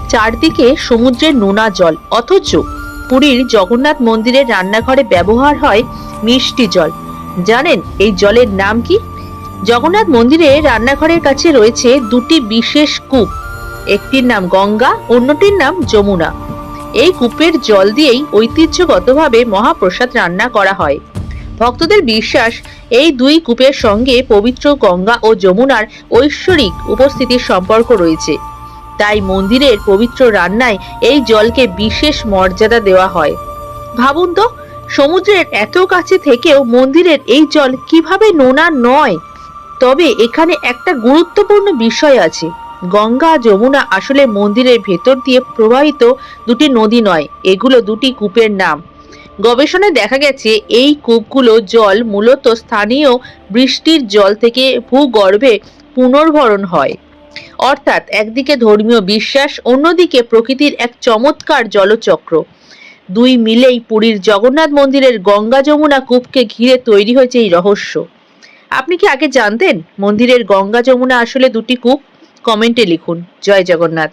চারদিকে সমুদ্রের নোনা জল, অথচ পুরীর জগন্নাথ মন্দিরের রান্নাঘরে ব্যবহার হয় মিষ্টি জল। জানেন এই জলের নাম কি? জগন্নাথ মন্দিরে রান্নাঘরের কাছে রয়েছে দুটি বিশেষ কূপ। একটির নাম গঙ্গা, অন্যটির নাম যমুনা। এই কূপের জল দিয়েই ঐতিহ্যগতভাবে মহাপ্রসাদ রান্না করা হয়। ভক্তদের বিশ্বাস, এই দুই কূপের সঙ্গে পবিত্র গঙ্গা ও যমুনার ঐশ্বরিক উপস্থিতির সম্পর্ক রয়েছে। তাই মন্দিরের পবিত্র রান্নায় এই জলকে বিশেষ মর্যাদা দেওয়া হয়। ভাবুন তো, সমুদ্রের এত কাছে থেকেও মন্দিরের এই জল কিভাবে নোনা নয়? তবে এখানে একটা গুরুত্বপূর্ণ বিষয় আছে। গঙ্গা যমুনা আসলে মন্দিরের ভেতর দিয়ে প্রবাহিত দুটি নদী নয়, এগুলো দুটি কূপের নাম। গবেষণায় দেখা গেছে এই কূপগুলো জল মূলত স্থানীয় বৃষ্টির জল থেকে ভূগর্ভে পুনর্ভরণ হয়। অর্থাৎ একদিকে ধর্মীয় বিশ্বাস, অন্যদিকে প্রকৃতির এক চমৎকার জলচক্র। দুই মিলেই পুরীর জগন্নাথ মন্দিরের গঙ্গা যমুনা কূপকে ঘিরে তৈরি হয়েছে এই রহস্য। আপনি কি আগে জানতেন মন্দিরের গঙ্গা যমুনা আসলে দুটি কূপ? কমেন্টে লিখুন। জয় জগন্নাথ।